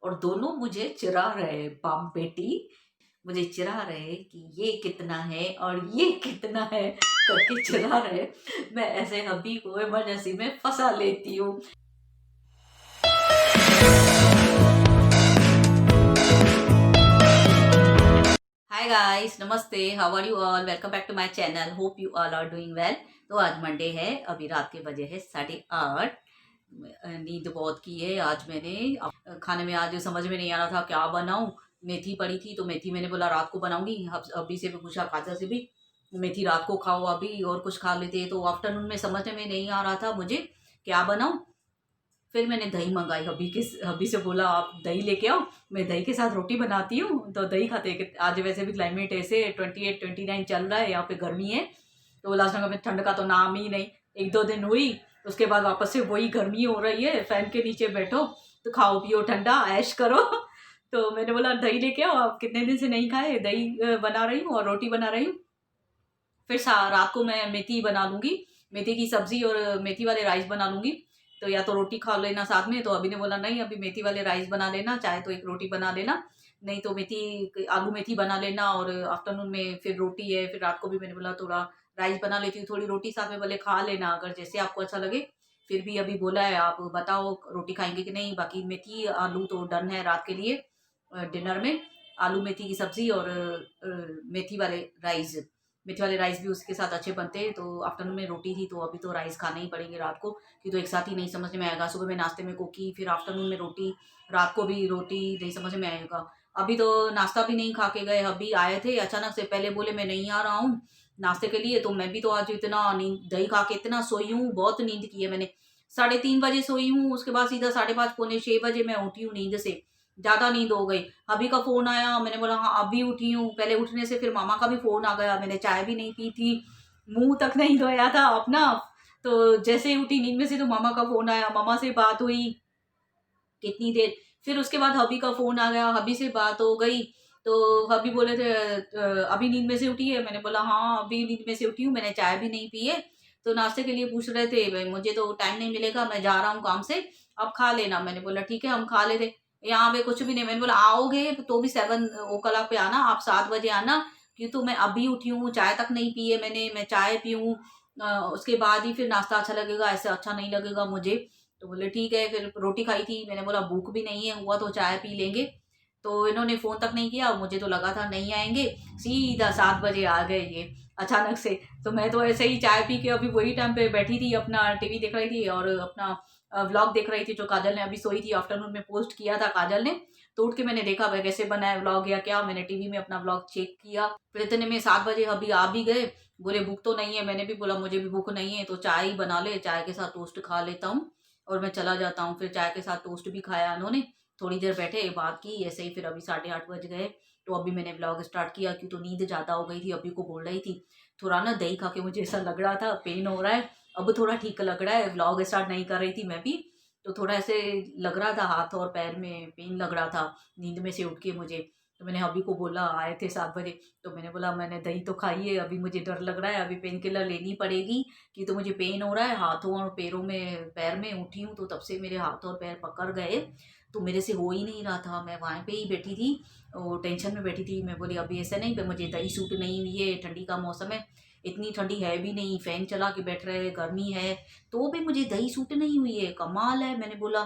और दोनों मुझे चिढ़ा रहे हैं। बाप बेटी मुझे चिढ़ा रहे कि ये कितना है और ये कितना है करके चिढ़ा रहे। मैं ऐसे हबी को इमरजेंसी में फंसा लेती हूँ। हाय गाइस, नमस्ते, how are you all? Welcome back to my channel. Hope you all are doing well. तो आज मंडे है, अभी रात के बजे है 8:30। नींद बहुत की है आज मैंने। खाने में आज समझ में नहीं आ रहा था क्या बनाऊं। मेथी पड़ी थी तो मेथी मैंने बोला रात को बनाऊंगी। अभी से भी पूछा, काजल से भी, मेथी रात को खाओ अभी और कुछ खा लेते। तो आफ्टरनून में समझ में नहीं आ रहा था मुझे क्या बनाऊं। फिर मैंने दही मंगाई। हबी से बोला आप दही लेके आओ, मैं दही के साथ रोटी बनाती हूँ। तो दही खाते हैं। आज वैसे भी क्लाइमेट ऐसे 28-29 चल रहा है, यहाँ पे गर्मी है। तो लास्ट में ठंड का तो नाम ही नहीं। एक दो दिन हुई, उसके बाद वापस से वही गर्मी हो रही है। फैन के नीचे बैठो तो खाओ पियो ठंडा ऐश करो। तो मैंने बोला दही लेके आओ, आप कितने दिन से नहीं खाए। दही बना रही हूँ और रोटी बना रही हूँ। फिर रात को मैं मेथी बना लूंगी, मेथी की सब्जी और मेथी वाले राइस बना लूंगी। तो या तो रोटी खा लेना साथ में। तो अभी ने बोला नहीं, अभी मेथी वाले राइस बना लेना, चाहे तो एक रोटी बना लेना, नहीं तो मेथी आलू मेथी बना लेना। और आफ्टरनून में फिर रोटी है। फिर रात को भी मैंने बोला थोड़ा राइस बना लेती हूँ, थोड़ी रोटी साथ में भले खा लेना अगर जैसे आपको अच्छा लगे। फिर भी अभी बोला है, आप बताओ रोटी खाएंगे कि नहीं। बाकी मेथी आलू तो डन है रात के लिए। डिनर में आलू मेथी की सब्जी और मेथी वाले राइस। मेथी वाले राइस भी उसके साथ अच्छे बनते हैं। तो आफ्टरनून में रोटी थी तो अभी तो राइस खाने ही पड़ेंगे रात को, कि तो एक साथ ही नहीं समझ में आएगा। सुबह में नाश्ते में कोकी, फिर आफ्टरनून में रोटी, रात को भी रोटी, नहीं समझ में आएगा। अभी तो नाश्ता भी नहीं खा के गए। अभी आए थे अचानक से, पहले बोले मैं नहीं आ रहा हूँ नाश्ते के लिए। तो मैं भी तो आज इतना नींद दही खा के इतना सोई हूँ, बहुत नींद की है मैंने। 3:30 बजे सोई हूँ, उसके बाद सीधा 5:30 पौने 6 बजे मैं उठी हूँ नींद से। ज्यादा नींद हो गई। अभी का फोन आया, मैंने बोला हाँ अभी उठी हूँ। पहले उठने से फिर मामा का भी फोन आ गया। मैंने चाय भी नहीं पी थी, मुंह तक नहीं धोया था अपना। तो जैसे ही उठी नींद में से तो मामा का फोन आया, मामा से बात हुई कितनी देर। फिर उसके बाद हबी का फोन आ गया, हबी से बात हो गई। तो हबी बोले थे अभी नींद में से उठी है?" मैंने बोला हाँ अभी नींद में से उठी हूँ, मैंने चाय भी नहीं पी है। तो नाश्ते के लिए पूछ रहे थे, "भाई मुझे तो टाइम नहीं मिलेगा, मैं जा रहा हूँ काम से, अब खा लेना।" मैंने बोला ठीक है हम खा लेते। यहाँ पे कुछ भी नहीं। मैंने बोला आओगे तो भी 7 o'clock पे आना, आप 7 बजे आना। क्यों, तो मैं अभी उठी हूँ, चाय तक नहीं पी है मैंने, मैं चाय पीऊँ उसके बाद ही फिर नाश्ता अच्छा लगेगा, ऐसे अच्छा नहीं लगेगा मुझे। तो बोले ठीक है। फिर रोटी खाई थी, मैंने बोला भूख भी नहीं है, हुआ तो चाय पी लेंगे। तो इन्होंने फोन तक नहीं किया, मुझे तो लगा था नहीं आएंगे। सीधा 7 बजे आ गए ये अचानक से। तो मैं तो ऐसे ही चाय पी के अभी वही टाइम पे बैठी थी, अपना टीवी देख रही थी और अपना व्लॉग देख रही थी जो काजल ने अभी सोई थी, आफ्टरनून में पोस्ट किया था काजल ने। तो उठ के मैंने देखा भाई कैसे बना है व्लॉग या क्या। मैंने टीवी में अपना व्लॉग चेक किया। फिर इतने में 7 बजे अभी आ भी गए। बोले भूख तो नहीं है। मैंने भी बोला मुझे भी भूख नहीं है, तो चाय ही बना ले, चाय के साथ टोस्ट खा लेता हूँ और मैं चला जाता हूँ। फिर चाय के साथ टोस्ट भी खाया उन्होंने। थोड़ी देर बैठे बात की ऐसे ही। फिर अभी 8:30 बज गए। तो अभी मैंने ब्लॉग स्टार्ट किया, क्यों तो नींद ज्यादा हो गई थी। अभी को बोल रही थी थोड़ा ना दही खा के मुझे ऐसा लग रहा था, पेन हो रहा है। अब थोड़ा ठीक लग रहा है। ब्लॉग स्टार्ट नहीं कर रही थी मैं भी, तो थोड़ा ऐसे लग रहा था, हाथ और पैर में पेन लग रहा था नींद में से उठ के मुझे। तो मैंने अभी को बोला, आए थे 7 बजे, तो मैंने बोला मैंने दही तो खाई है, अभी मुझे डर लग रहा है, अभी पेन किलर लेनी पड़ेगी। कि तो मुझे पेन हो रहा है हाथों और पैरों में, पैर में उठी हूँ तो तब से मेरे हाथ और पैर पकड़ गए। तो मेरे से हो ही नहीं रहा था। मैं वहाँ पे ही बैठी थी और टेंशन में बैठी थी। मैं बोली अभी ऐसा नहीं, मुझे दही सूट नहीं हुई है, ठंडी का मौसम है, इतनी ठंडी है भी नहीं, फैन चला के बैठ रहे, गर्मी है, तो भी मुझे दही सूट नहीं हुई है, कमाल है। मैंने बोला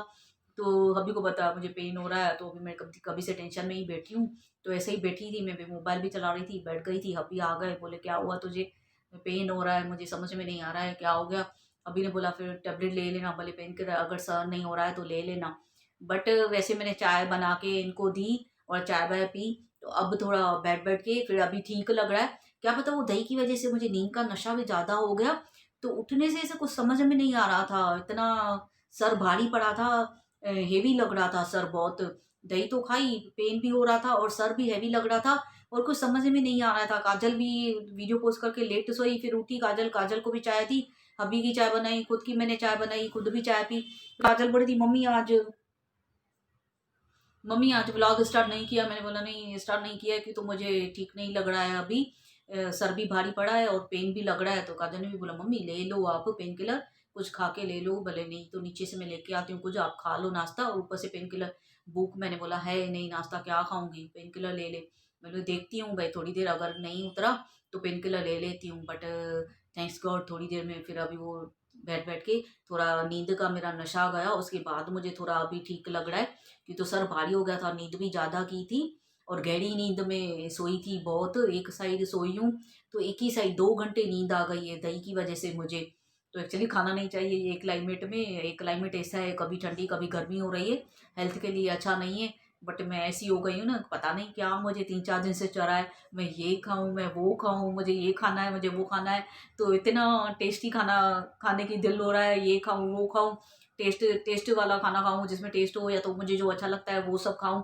तो हब्बी को बता मुझे पेन हो रहा है। तो अभी मैं कभी कभी से टेंशन में ही बैठी हूँ। तो ऐसे ही बैठी थी, मैं भी मोबाइल भी चला रही थी, बैठ गई थी। हब्बी आ गए, बोले क्या हुआ तुझे, पेन हो रहा है, मुझे समझ में नहीं आ रहा है क्या हो गया। अभी ने बोला फिर टेबलेट ले लेना, भले पेन के अगर सहन नहीं हो रहा है तो ले लेना। बट वैसे मैंने चाय बना के इनको दी और चाय वाय पी। तो अब थोड़ा बैठ बैठ के फिर अभी ठीक लग रहा है। क्या पता वो दही की वजह से मुझे नींद का नशा भी ज्यादा हो गया। तो उठने से ऐसे कुछ समझ में नहीं आ रहा था, इतना सर भारी पड़ा था, हेवी लग रहा था सर बहुत। दही तो खाई, पेन भी हो रहा था और सर भी हैवी लग रहा था। और कुछ समझ में नहीं आ रहा था। काजल भी वीडियो पोस्ट करके लेट सोई, फिर उठी काजल, काजल को भी चाय दी, हब्बी की चाय बनाई, खुद की मैंने चाय बनाई, खुद भी चाय पी। काजल बोली थी मम्मी आज व्लॉग स्टार्ट नहीं किया। मैंने बोला नहीं स्टार्ट नहीं किया है कि तो मुझे ठीक नहीं लग रहा है अभी, सर भी भारी पड़ा है और पेन भी लग रहा है। तो काजल ने भी बोला मम्मी ले लो आप पेन किलर, कुछ खा के ले लो, भले नहीं तो नीचे से मैं लेके आती हूँ कुछ, आप खा लो नाश्ता और ऊपर से पेन किलर। भूख मैंने बोला है नहीं, नाश्ता क्या खाऊंगी, पेन किलर ले ले। मैंने देखती हूँ भाई थोड़ी देर अगर नहीं उतरा तो पेन किलर ले लेती हूँ, बट थैंक्स गॉड थोड़ी देर में फिर अभी वो बैठ बैठ के थोड़ा नींद का मेरा नशा गया, उसके बाद मुझे थोड़ा अभी ठीक लग रहा है। कि तो सर भारी हो गया था, नींद भी ज़्यादा की थी और गहरी नींद में सोई थी बहुत, एक साइड सोई हूँ तो एक ही साइड 2 घंटे नींद आ गई है दही की वजह से मुझे। तो एक्चुअली खाना नहीं चाहिए ये क्लाइमेट में, एक क्लाइमेट ऐसा है कभी ठंडी कभी गर्मी हो रही है, हेल्थ के लिए अच्छा नहीं है। बट मैं ऐसी हो गई हूँ ना, पता नहीं क्या मुझे 3-4 दिन से चढ़ा है, मैं ये खाऊं मैं वो खाऊं, मुझे ये खाना है मुझे वो खाना है। तो इतना टेस्टी खाना खाने की दिल हो रहा है, ये खाऊं वो खाऊं, टेस्ट टेस्ट वाला खाना खाऊं जिसमें टेस्ट हो, या तो मुझे जो अच्छा लगता है वो सब खाऊं।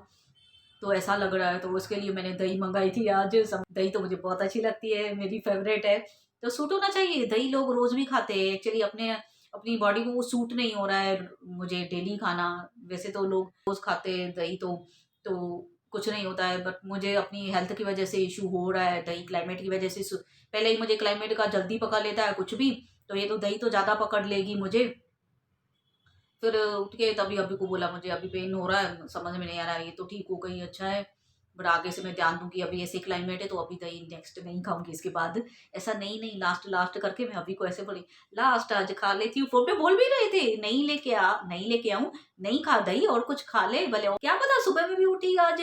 तो ऐसा लग रहा है, तो उसके लिए मैंने दही मंगाई थी आज। दही तो मुझे बहुत अच्छी लगती है, मेरी फेवरेट है। तो सूट होना चाहिए, दही लोग रोज भी खाते हैं, एक्चुअली अपने अपनी बॉडी को वो सूट नहीं हो रहा है मुझे डेली खाना। वैसे तो लोग रोज खाते हैं दही, तो कुछ नहीं होता है, बट मुझे अपनी हेल्थ की वजह से इशू हो रहा है, दही क्लाइमेट की वजह से पहले ही मुझे क्लाइमेट का जल्दी पकड़ लेता है कुछ भी, तो ये तो दही तो ज्यादा पकड़ लेगी मुझे। फिर उठ के तभी अभी को बोला मुझे अभी पेन हो रहा है, समझ में नहीं आ रहा है, ये तो ठीक हो गई अच्छा है, बट आगे से मैं ध्यान दूंगी। अभी ऐसे क्लाइमेट है तो अभी दही नेक्स्ट नहीं खाऊंगी इसके बाद। ऐसा नहीं नहीं लास्ट लास्ट करके मैं अभी को ऐसे बोली लास्ट आज खा लेती हूँ, फोन पे बोल भी रहे थे नहीं लेके आऊं, नहीं खा दही और कुछ खा ले भले, और क्या पता सुबह में भी उठी आज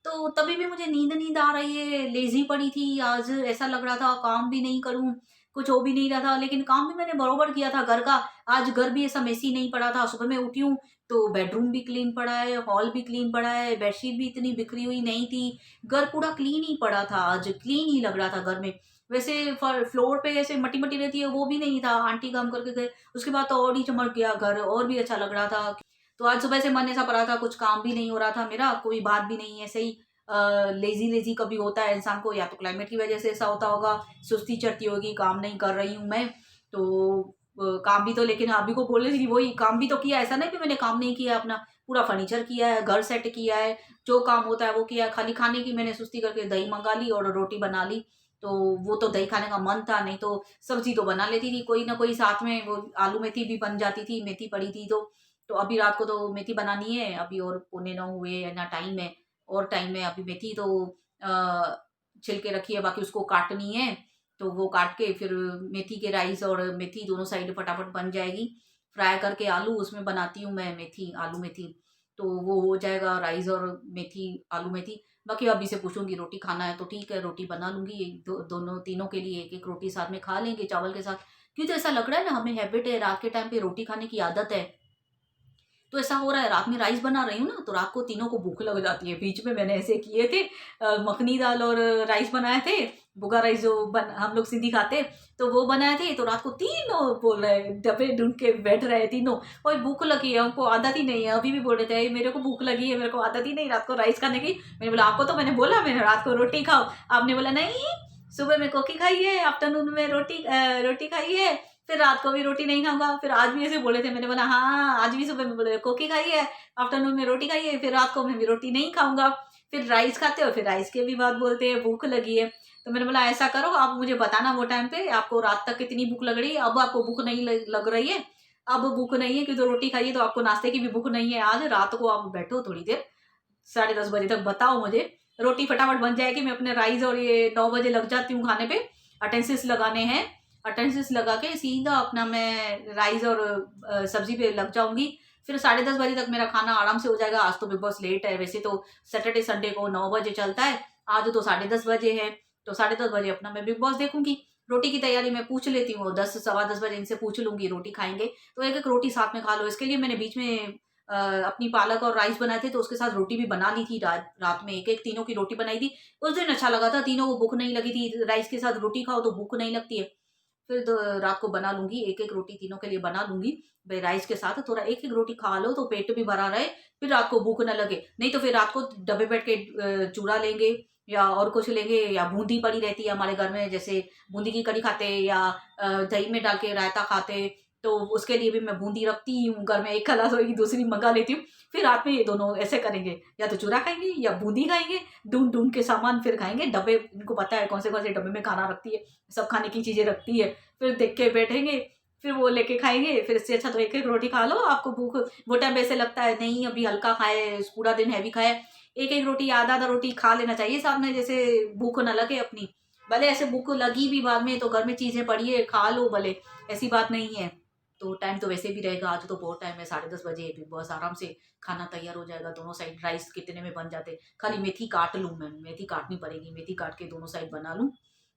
तो तभी भी मुझे नींद नींद आ रही है, लेजी पड़ी थी आज, ऐसा लग रहा था काम भी नहीं करूं, कुछ हो भी नहीं रहा था, लेकिन काम भी मैंने बरोबर किया था घर का। आज घर भी ऐसा मेसी नहीं पड़ा था, सुबह मैं उठी हूँ तो बेडरूम भी क्लीन पड़ा है, हॉल भी क्लीन पड़ा है, बेडशीट भी इतनी बिखरी हुई नहीं थी, घर पूरा क्लीन ही पड़ा था, आज क्लीन ही लग रहा था घर में। वैसे फ्लोर पे ऐसे मट्टी मट्टी रहती है वो भी नहीं था, आंटी काम करके गए उसके बाद तो और ही चमक गया घर, और भी अच्छा लग रहा था। तो आज सुबह से मन ऐसा पड़ा था, कुछ काम भी नहीं हो रहा था मेरा, कोई बात भी नहीं, ऐसे ही लेजी लेजी कभी होता है इंसान को, या तो क्लाइमेट की वजह से ऐसा होता होगा, सुस्ती चढ़ती होगी, काम नहीं कर रही हूँ मैं। तो काम भी तो, लेकिन अभी को बोल रही थी वही काम भी तो किया, ऐसा नहीं कि मैंने काम नहीं किया, अपना पूरा फर्नीचर किया है, घर सेट किया है, जो काम होता है वो किया है, खाली खाने की मैंने सुस्ती करके दही मंगा ली और रोटी बना ली। तो वो तो दही खाने का मन था, नहीं तो सब्जी तो बना लेती थी कोई ना कोई साथ में, वो आलू मेथी भी बन जाती थी, मेथी पड़ी थी तो अभी रात को तो मेथी बनानी है अभी, और 8:45 हुए ना टाइम है, और टाइम है अभी, मेथी तो छिलके रखी है, बाकी उसको काटनी है, तो वो काट के फिर मेथी के राइस और मेथी दोनों साइड फटाफट बन जाएगी। फ्राई करके आलू उसमें बनाती हूँ मैं, मेथी आलू मेथी, तो वो हो जाएगा राइस और मेथी आलू मेथी। बाकी अभी से पूछूंगी रोटी खाना है तो ठीक है रोटी बना लूंगी, दोनों तीनों के लिए एक एक रोटी साथ में खा लेंगे चावल के साथ। क्योंकि तो ऐसा लग रहा है ना, हमें हैबिट है रात के टाइम पे रोटी खाने की आदत है, तो ऐसा हो रहा है रात में राइस बना रही हूँ ना तो रात को तीनों को भूख लग जाती है। बीच में मैंने ऐसे किए थे, मखनी दाल और राइस बनाए थे, बुगा राइस जो हम लोग सिंधी खाते, तो वो बनाए थे, तो रात को तीनों बोल रहे हैं, डब्बे ढूंढ के बैठ रहे हैं तीनों, और भूख लगी है हमको, आदत ही नहीं है, अभी भी बोल रहे थे मेरे को भूख लगी है, मेरे को आदत ही नहीं रात को राइस खाने की। मैंने बोला आपको तो मैंने बोला मैंने रात को रोटी खाओ, आपने बोला नहीं सुबह में कोकी खाई है, आफ्टरनून में रोटी खाई है, फिर रात को भी रोटी नहीं खाऊंगा, फिर आज भी ऐसे बोले थे, मैंने बोला हाँ आज भी सुबह में बोले कोकी खाई है, आफ्टरनून में रोटी खाई है, फिर रात को मैं भी रोटी नहीं खाऊंगा, फिर राइस खाते हो, फिर राइस के भी बात बोलते हैं भूख लगी है। तो मैंने बोला ऐसा करो आप मुझे बताना वो टाइम पे आपको रात तक कितनी भूख लग रही है, अब आपको भूख नहीं लग रही है, अब भूख नहीं है क्योंकि तो रोटी खाइए, तो आपको नाश्ते की भी भूख नहीं है, आज रात को आप बैठो थोड़ी देर 10:30 बजे तक बताओ मुझे, रोटी फटाफट बन जाएगी, मैं अपने राइस और ये 9 बजे लग जाती हूँ खाने पे, अटेंसिस लगाने हैं, अटेंसिस लगा के सीधा अपना मैं राइस और सब्जी पे लग जाऊंगी, फिर 10:30 बजे तक मेरा खाना आराम से हो जाएगा। आज तो बिग बॉस लेट है, वैसे तो सैटरडे संडे को 9 बजे चलता है, आज तो 10:30 बजे है, तो 10:30 बजे अपना मैं बिग बॉस देखूंगी। रोटी की तैयारी मैं पूछ लेती हूँ, 10 सवा 10 बजे इनसे पूछ लूंगी रोटी खाएंगे तो एक एक रोटी साथ में खा लो, इसके लिए मैंने बीच में अपनी पालक और राइस बनाए थे तो उसके साथ रोटी भी बना ली थी, रात में एक एक तीनों की रोटी बनाई थी। उस दिन अच्छा लगा था, तीनों को भूख नहीं लगी थी, राइस के साथ रोटी खाओ तो भूख नहीं लगती है। फिर रात को बना लूंगी एक एक रोटी तीनों के लिए बना लूंगी, भाई राइस के साथ थोड़ा एक एक रोटी खा लो तो पेट भी भरा रहे, फिर रात को भूख न लगे। नहीं तो फिर रात को डब्बे बैठ के चूड़ा लेंगे या और कुछ लेंगे, या बूंदी पड़ी रहती है हमारे घर में, जैसे बूंदी की कड़ी खाते या दही में डाल के रायता खाते, तो उसके लिए भी मैं बूंदी रखती हूँ घर में, एक खलास होगी दूसरी मंगा लेती हूँ। फिर रात में ये दोनों ऐसे करेंगे, या तो चूरा खाएंगे या बूंदी खाएंगे, ढूंढ ढूंढ के सामान फिर खाएंगे, डब्बे इनको पता है कौन से डब्बे में खाना रखती है, सब खाने की चीजें रखती है, फिर देख के बैठेंगे। फिर वो लेके खाएंगे। फिर इससे अच्छा तो एक एक रोटी खा लो, आपको भूख वो टाइम पे ऐसे लगता है नहीं अभी हल्का खाए, पूरा दिन हैवी खाए, एक एक रोटी आधा आधा रोटी खा लेना चाहिए साथ में, जैसे भूख ना लगे अपनी। भले ऐसे भूख लगी भी बाद में तो घर में चीजें पड़ी है खा लो भले, ऐसी बात नहीं है। तो टाइम तो वैसे भी रहेगा, आज तो बहुत टाइम है, 10:30 बजे बिग बॉस आराम से खाना तैयार हो जाएगा। दोनों साइड राइस कितने में बन जाते, खाली मेथी काट लूँ मैं, मेथी काटनी पड़ेगी, मेथी काट के दोनों साइड बना लूँ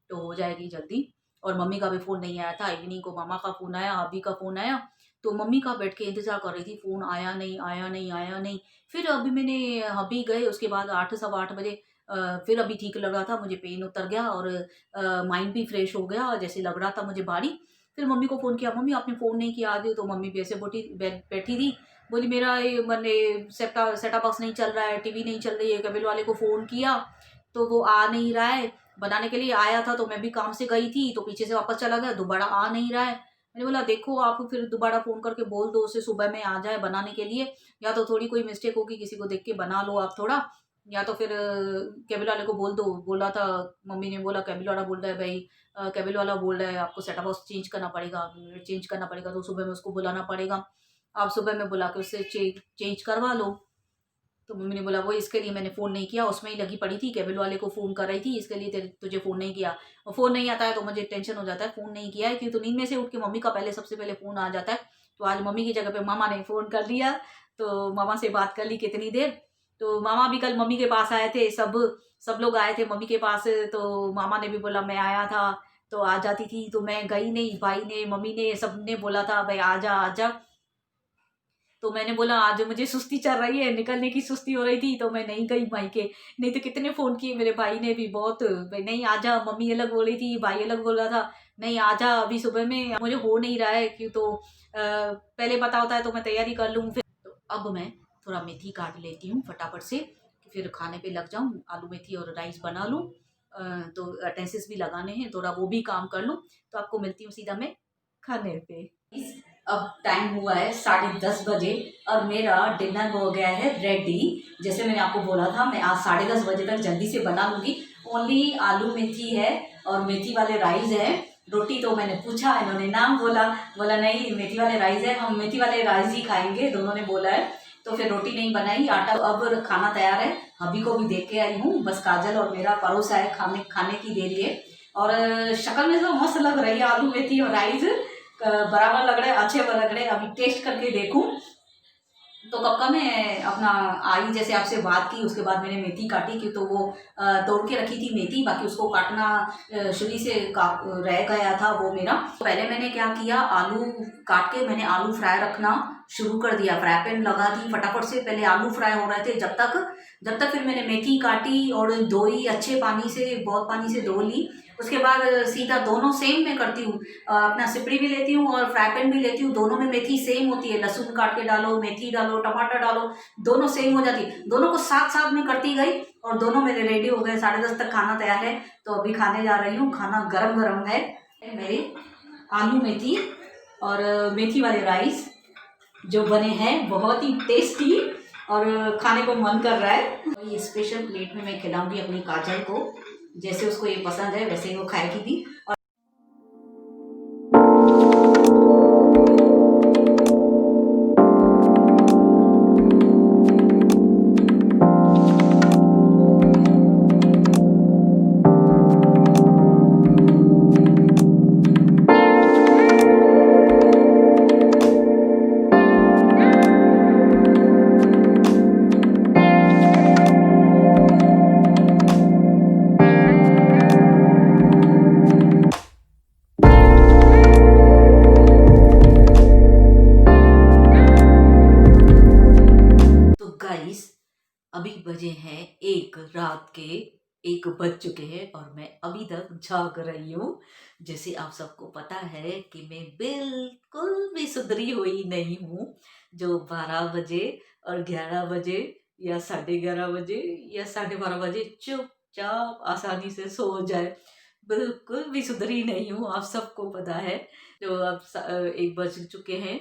तो हो जाएगी जल्दी। और मम्मी का भी फ़ोन नहीं आया था, इवनिंग को मामा का फ़ोन आया, अभी का फ़ोन आया, तो मम्मी का बैठ के इंतज़ार कर रही थी, फ़ोन आया नहीं, आया नहीं, आया नहीं। फिर अभी मैंने अभी गए उसके बाद 8 सवा 8 बजे फिर अभी ठीक लग रहा था, मुझे पेन उतर गया और माइंड भी फ्रेश हो गया, जैसे लग रहा था मुझे भारी। फिर मम्मी को फ़ोन किया, "मम्मी आपने फ़ोन नहीं किया आज?" तो मम्मी भी ऐसे बैठी थी, बोली, "मेरा ये मैंने सेटअप बॉक्स नहीं चल रहा है, टीवी नहीं चल रही है, केबल वाले को फ़ोन किया, तो वो आ नहीं रहा है। बनाने के लिए आया था तो मैं भी काम से गई थी तो पीछे से वापस चला गया, दोबारा आ नहीं रहा है।" मैंने बोला, "देखो आप फिर दोबारा फ़ोन करके बोल दो उसे सुबह में आ जाए बनाने के लिए, या तो थोड़ी कोई मिस्टेक होगी किसी को देख के बना लो आप थोड़ा, या तो फिर केबल वाले को बोल दो।" बोला था, मम्मी ने बोला केबल वाला बोल रहा है भाई, केबल वाला बोल रहा है आपको सेटअप बॉक्स चेंज करना पड़ेगा, तो सुबह में उसको बुलाना पड़ेगा। आप सुबह में बुला के उससे चेंज करवा लो। तो मम्मी ने बोला वो इसके लिए मैंने फ़ोन नहीं किया, उसमें ही लगी पड़ी थी, केबल वाले को फ़ोन कर रही थी, इसके लिए तुझे फ़ोन नहीं किया। और फ़ोन नहीं आता है तो मुझे टेंशन हो जाता है, फ़ोन नहीं किया है क्यों, तो नींद में से उठ के मम्मी का पहले सबसे पहले फ़ोन आ जाता है। तो आज मम्मी की जगह पे मामा ने फ़ोन कर लिया, तो मामा से बात कर ली कितनी देर। तो मामा भी कल मम्मी के पास आए थे, सब लोग आए थे मम्मी के पास, तो मामा ने भी बोला मैं आया था, तो आ जाती थी, तो मैं गई नहीं, भाई ने, मम्मी ने, सबने बोला था भाई आजा, आजा। तो मैंने बोला आज मुझे सुस्ती चल रही है, निकलने की सुस्ती हो रही थी तो मैं नहीं गई मायके। नहीं तो कितने फ़ोन किए मेरे भाई ने भी बहुत, भाई नहीं आजा, मम्मी अलग बोल रही थी, भाई अलग बोल रहा था, नहीं आजा अभी सुबह में, मुझे हो नहीं रहा है क्यों, तो पहले पता होता है तो मैं तैयारी कर लूँ फिर। तो अब मैं थोड़ा मेथी काट लेती हूँ फटाफट से, फिर खाने पे लग जाऊँ, आलू मेथी और राइस बना लूँ। तो अटेंसिस भी लगाने हैं, थोड़ा वो भी काम कर लूँ, तो आपको मिलती हूँ सीधा मैं खाने पे। अब टाइम हुआ है 10:30 बजे और मेरा डिनर हो गया है रेडी। जैसे मैंने आपको बोला था मैं आज 10:30 बजे तक जल्दी से बना लूँगी। ओनली आलू मेथी है और मेथी वाले राइस है। रोटी तो मैंने पूछा, इन्होंने नाम बोला, बोला नहीं मेथी वाले राइस है, हम मेथी वाले राइस ही खाएंगे, दोनों ने बोला है। तो फिर रोटी नहीं बनाई, आटा अब खाना तैयार है। अभी को भी देख के आई हूँ, बस काजल और मेरा पड़ोस है, खाने खाने की देरी है। और शक्ल में तो मस्त लग रही है आलू मेथी और राइस, बराबर लग रहे हैं, अच्छे लग रहे हैं। अभी टेस्ट करके देखूं तो कब का मैं अपना आई जैसे आपसे बात की, उसके बाद मैंने मेथी काटी क्यों, तो वो तोड़ के रखी थी मेथी, बाकी उसको काटना छुरी से रह गया था वो मेरा। तो पहले मैंने क्या किया, आलू काट के मैंने आलू फ्राई रखना शुरू कर दिया, फ्राई पैन लगा दी फटाफट से, पहले आलू फ्राई हो रहे थे जब तक फिर मैंने मेथी काटी और धोई अच्छे पानी से, बहुत पानी से धो ली। उसके बाद सीधा दोनों सेम मैं करती हूँ, अपना सिपड़ी भी लेती हूँ और फ्राई पैन भी लेती हूँ, दोनों में मेथी सेम होती है, लहसुन काट के डालो, मेथी डालो, टमाटर डालो, दोनों सेम हो जाती है, दोनों को साथ साथ में करती गई और दोनों मेरे रेडी हो गए। 10:30 तक खाना तैयार है, तो अभी खाने जा रही हूँ, खाना गरम गरम है। मेरे आलू मेथी और मेथी वाले राइस जो बने हैं बहुत ही टेस्टी और खाने को मन कर रहा है। और ये स्पेशल प्लेट में मैं खिलाऊंगी अपनी काजल को, जैसे उसको ये पसंद है वैसे ही वो खाएगी भी। तो गाइस अभी बजे हैं 1 रात के, 1 बज चुके हैं और मैं अभी तक जाग रही हूँ। जैसे आप सबको पता है कि मैं बिल्कुल भी सुधरी हुई नहीं हूँ, जो 12 बजे और 11 बजे या 11:30 बजे या 12:30 बजे चुपचाप आसानी से सो जाए, बिल्कुल भी सुधरी नहीं हूँ, आप सबको पता है। तो अब 1 बज चुके हैं,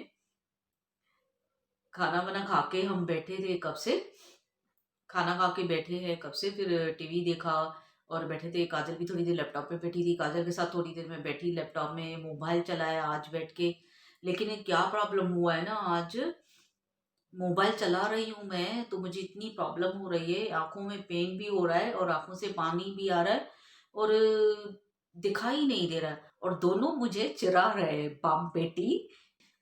खाना वाना खा के हम बैठे थे कब से, खाना खा के बैठे हैं कब से, फिर टीवी देखा और बैठे थे। काजल भी थोड़ी देर लैपटॉप पे बैठी थी, काजल के साथ थोड़ी देर मैं बैठी, लैपटॉप में मोबाइल चलाया आज बैठ के। लेकिन ये क्या प्रॉब्लम हुआ है ना, आज मोबाइल चला रही हूँ मैं तो मुझे इतनी प्रॉब्लम हो रही है, आँखों में पेन भी हो रहा है और आँखों से पानी भी आ रहा है और दिखाई नहीं दे रहा है और दोनों मुझे चिढ़ा रहे हैं, बाप बेटी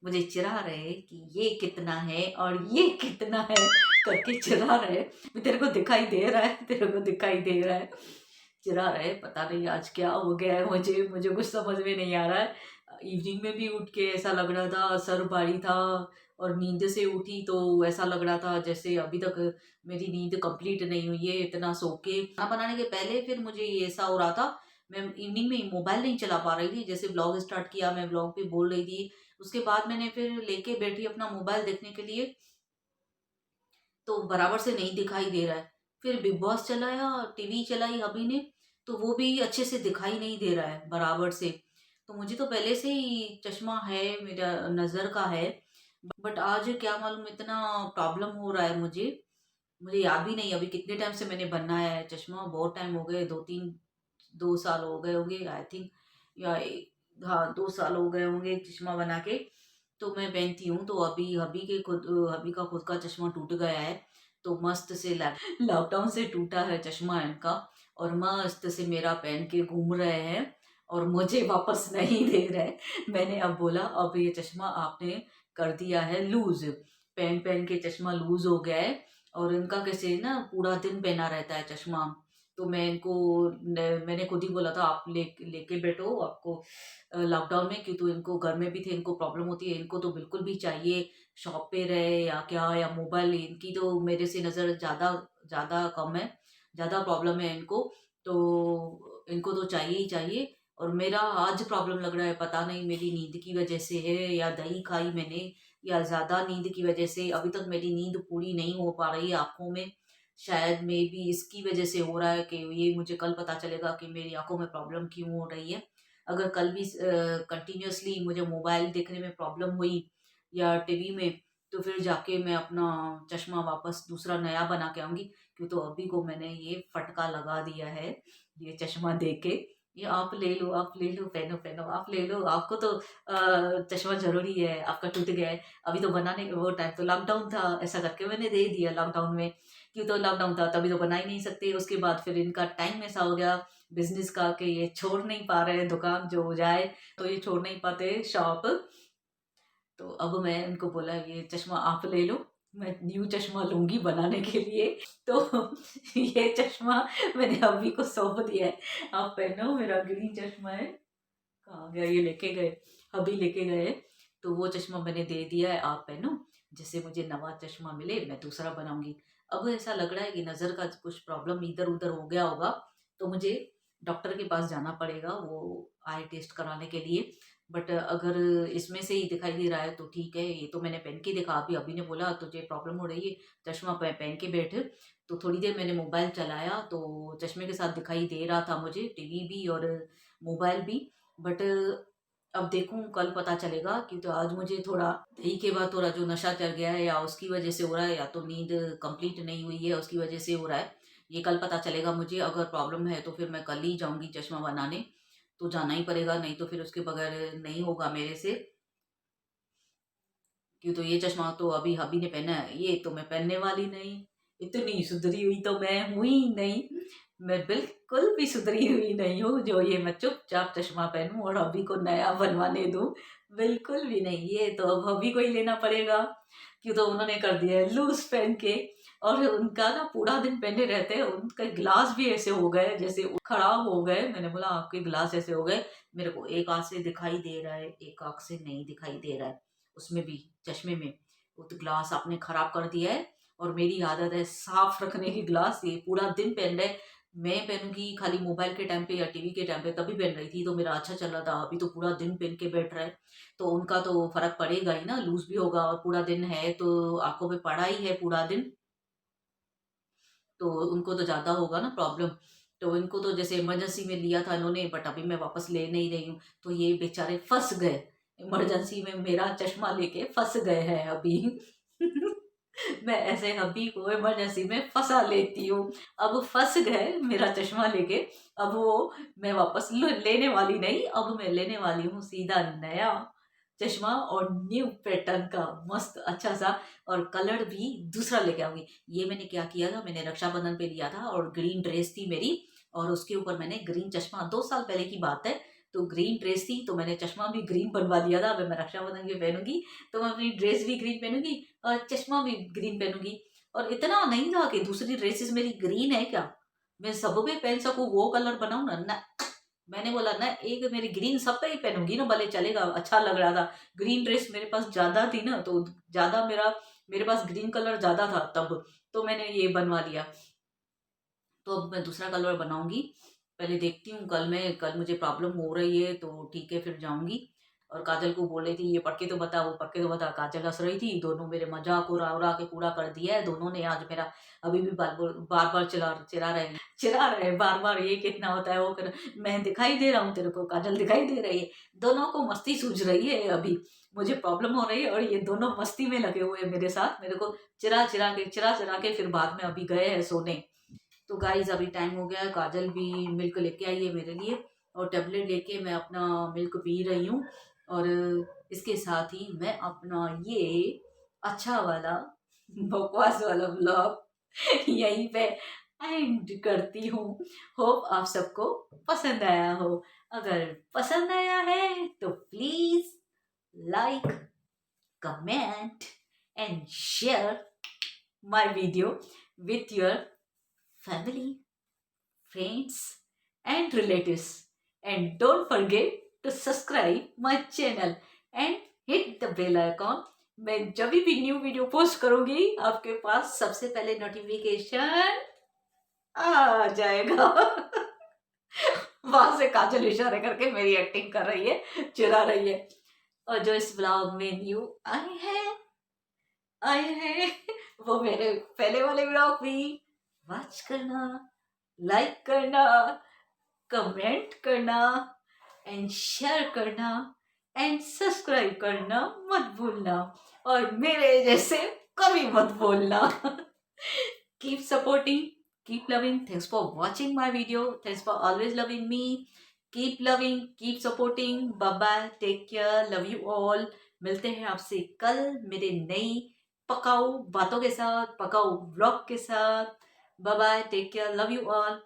मुझे चिढ़ा रहे हैं कि ये कितना है और ये कितना है करके चिढ़ा रहे हैं। तेरे को दिखाई दे रहा है, तेरे को दिखाई दे रहा है, चिढ़ा रहे हैं। पता नहीं आज क्या हो गया है, मुझे मुझे कुछ समझ में नहीं आ रहा है। इवनिंग में भी उठ के ऐसा लग रहा था, सर भारी था और नींद से उठी तो ऐसा लग रहा था जैसे अभी तक मेरी नींद कंप्लीट नहीं हुई है, इतना सो के। खाना बनाने के पहले फिर मुझे ये ऐसा हो रहा था, मैं इवनिंग में मोबाइल नहीं चला पा रही थी। जैसे व्लॉग स्टार्ट किया, मैं व्लॉग पे बोल रही थी, उसके बाद मैंने फिर लेके बैठी अपना मोबाइल देखने के लिए, तो बराबर से नहीं दिखाई दे रहा है। फिर बिग बॉस चलाया, टीवी चलाई अभी ने, तो वो भी अच्छे से दिखाई नहीं दे रहा है बराबर से। तो मुझे तो पहले से ही चश्मा है, मेरा नज़र का है, बट आज क्या मालूम इतना प्रॉब्लम हो रहा है मुझे। मुझे याद भी नहीं अभी कितने टाइम से मैंने बनाया है चश्मा, बहुत टाइम हो गए, 2 साल हो गए होंगे आई थिंक, या हाँ 2 साल हो गए होंगे चश्मा बना के। तो मैं पहनती हूँ, तो अभी हबी का खुद का चश्मा टूट गया है, तो मस्त से लॉकडाउन से टूटा है चश्मा इनका, और मस्त से मेरा पहन के घूम रहे हैं और मुझे वापस नहीं दे रहे। मैंने अब बोला अब ये चश्मा आपने कर दिया है लूज, पहन पहन के चश्मा लूज हो गया है और इनका कैसे ना पूरा दिन पहना रहता है चश्मा। तो मैंने खुद ही बोला था आप लेके बैठो, आपको लॉकडाउन में, क्यों तो इनको घर में भी थे, इनको प्रॉब्लम होती है, इनको तो बिल्कुल भी चाहिए, शॉप पे रहे या क्या या मोबाइल, इनकी तो मेरे से नज़र ज़्यादा ज़्यादा कम है, ज़्यादा प्रॉब्लम है इनको, तो इनको तो चाहिए ही चाहिए। और मेरा आज प्रॉब्लम लग रहा है, पता नहीं मेरी नींद की वजह से है या दही खाई मैंने या ज़्यादा नींद की वजह से अभी तक मेरी नींद पूरी नहीं हो पा रही है आँखों में, शायद मे बी इसकी वजह से हो रहा है कि ये मुझे कल पता चलेगा कि मेरी आँखों में प्रॉब्लम क्यों हो रही है। अगर कल भी कंटिन्यूअसली मुझे मोबाइल देखने में प्रॉब्लम हुई या टीवी में, तो फिर जाके मैं अपना चश्मा वापस दूसरा नया बना के आऊँगी। क्यों तो अभी को मैंने ये फटका लगा दिया है, ये चश्मा दे के, ये आप ले लो, आप ले लो, पहनो, पहनो, आप ले लो, आपको तो चश्मा ज़रूरी है, आपका टूट गया है। अभी तो बनाने वो टाइम तो लॉकडाउन था, ऐसा करके मैंने दे दिया लॉकडाउन में। क्यों तो लॉकडाउन था तभी तो बना ही नहीं सकते, उसके बाद फिर इनका टाइम ऐसा हो गया बिज़नेस का कि ये छोड़ नहीं पा रहे हैं, दुकान जो हो जाए तो ये छोड़ नहीं पाते शॉप। तो अब मैं उनको बोला ये चश्मा आप ले लो, मैं न्यू चश्मा लूँगी बनाने के लिए। तो ये चश्मा मैंने अभी को सौंप दिया है, आप पहनो, मेरा ग्रीन चश्मा है। कहाँ गया ये, लेके गए, अभी लेके गए, तो वो चश्मा मैंने दे दिया है, आप पहनो, जैसे मुझे नवा चश्मा मिले मैं दूसरा बनाऊंगी। अब ऐसा लग रहा है कि नज़र का कुछ प्रॉब्लम इधर उधर हो गया होगा, तो मुझे डॉक्टर के पास जाना पड़ेगा वो आई टेस्ट कराने के लिए। बट अगर इसमें से ही दिखाई दे रहा है तो ठीक है, ये तो मैंने पहन के देखा, अभी अभी ने बोला तुझे प्रॉब्लम हो रही है, चश्मा पहन के बैठ। तो थोड़ी देर मैंने मोबाइल चलाया तो चश्मे के साथ दिखाई दे रहा था मुझे, टीवी भी और मोबाइल भी। बट अब देखूँ कल पता चलेगा, कि तो आज मुझे थोड़ा दही के बाद थोड़ा जो नशा चढ़ गया है या उसकी वजह से हो रहा है, या तो नींद कंप्लीट नहीं हुई है उसकी वजह से हो रहा है, ये कल पता चलेगा मुझे। अगर प्रॉब्लम है तो फिर मैं कल ही जाऊंगी चश्मा बनाने, तो जाना ही पड़ेगा, नहीं तो फिर उसके बगैर नहीं होगा मेरे से। क्यों तो ये चश्मा तो अभी हबी ने पहना है, ये तो मैं पहनने वाली नहीं, इतनी सुधरी हुई तो मैं हुई ही नहीं, मैं बिल्कुल भी सुधरी हुई नहीं हूँ जो ये मैं चुपचाप चश्मा पहनूं और हबी को नया बनवाने दूं, बिल्कुल भी नहीं। ये तो अब हबी को ही लेना पड़ेगा, क्यों तो उन्होंने कर दिया है लूज पहन के, और उनका ना पूरा दिन पहने रहते हैं, उनके ग्लास भी ऐसे हो गए जैसे खराब हो गए। मैंने बोला आपके ग्लास ऐसे हो गए, मेरे को एक आंख से दिखाई दे रहा है, एक आंख से नहीं दिखाई दे रहा है, उसमें भी चश्मे में, वो तो ग्लास आपने खराब कर दिया है। और मेरी आदत है साफ रखने की ग्लास, ये पूरा दिन पहन रहे, मैं पहनूंगी खाली मोबाइल के टाइम पे या टीवी के टाइम पे, तभी पहन रही थी तो मेरा अच्छा चल रहा था, अभी तो पूरा दिन पहन के बैठ रहा है, तो उनका तो फर्क पड़ेगा ही ना, लूज भी होगा और पूरा दिन है तो आंखों पे पड़ा ही है पूरा दिन, तो उनको तो ज़्यादा होगा ना प्रॉब्लम। तो इनको तो जैसे इमरजेंसी में लिया था इन्होंने, बट अभी मैं वापस ले नहीं रही हूँ, तो ये बेचारे फंस गए, इमरजेंसी में मेरा चश्मा लेके फंस गए हैं अभी। मैं ऐसे हबी को इमरजेंसी में फंसा लेती हूँ, अब फंस गए मेरा चश्मा लेके, अब वो मैं वापस लेने वाली नहीं, अब मैं लेने वाली हूँ सीधा नया। चश्मा और न्यू पैटर्न का मस्त अच्छा सा, और कलर भी दूसरा लेके आऊंगी। ये मैंने क्या किया था, मैंने रक्षाबंधन पे लिया था और ग्रीन ड्रेस थी मेरी, और उसके ऊपर मैंने ग्रीन चश्मा, 2 साल पहले की बात है, तो ग्रीन ड्रेस थी तो मैंने चश्मा भी ग्रीन बनवा दिया था। अब मैं रक्षाबंधन की पहनूंगी तो मैं अपनी ड्रेस भी ग्रीन पहनूंगी और चश्मा भी ग्रीन पहनूंगी। और इतना नहीं था कि दूसरी ड्रेसेस मेरी ग्रीन है क्या, मैं सब पे पहन सकूं वो कलर बनाऊं ना। मैंने बोला ना, एक मेरी ग्रीन सब पे ही पहनूंगी ना, भले चलेगा, अच्छा लग रहा था। ग्रीन ड्रेस मेरे पास ज्यादा थी ना, तो ज्यादा मेरे पास ग्रीन कलर ज्यादा था तब, तो मैंने ये बनवा लिया। तो अब मैं दूसरा कलर बनाऊंगी, पहले देखती हूँ। कल मुझे प्रॉब्लम हो रही है तो ठीक है, फिर जाऊंगी। और काजल को बोल रही थी ये पढ़ के तो बता, वो पढ़ के तो बता, काजल हंस रही थी। दोनों मेरे मजाक उड़ा उड़ा के पूरा कर दिया है दोनों ने आज मेरा। अभी भी बार बार बार चिरा रहे बार बार, ये कितना होता है वो कर, मैं दिखाई दे रहा हूँ तेरे को, काजल दिखाई दे रही है, दोनों को मस्ती सूझ रही है अभी। मुझे प्रॉब्लम हो रही है और ये दोनों मस्ती में लगे हुए हैं मेरे साथ, मेरे को चिरा चिरा के फिर बाद में अभी गए हैं सोने। तो गाइज अभी टाइम हो गया है, काजल भी मिल्क लेके आई है मेरे लिए, और टेबलेट लेके मैं अपना मिल्क पी रही हूँ। और इसके साथ ही मैं अपना ये अच्छा वाला बकवास वाला ब्लॉग यहीं पे एंड करती हूँ। होप आप सबको पसंद आया हो। अगर पसंद आया है तो please like, comment and share my video with your family, friends, and relatives. And don't forget to subscribe my channel and hit the bell icon. मैं जब भी न्यू वीडियो पोस्ट करूंगी आपके पास सबसे पहले नोटिफिकेशन आ जाएगा। वहां से काजल इशारे करके मेरी एक्टिंग कर रही है, चिढ़ा रही है। और जो इस ब्लॉग में न्यू आए हैं वो मेरे पहले वाले ब्लॉग भी वॉच करना, लाइक करना, कमेंट करना एंड शेयर करना एंड सब्सक्राइब करना मत भूलना, और मेरे जैसे कभी मत बोलना। Keep supporting, keep loving, thanks for watching my video, thanks for always loving me. Keep loving, keep supporting, bye bye, take care, love you all. मिलते हैं आपसे कल मेरे नई पकाऊ बातों के साथ, पकाऊ ब्लॉग के साथ। Bye bye, take care, love you all.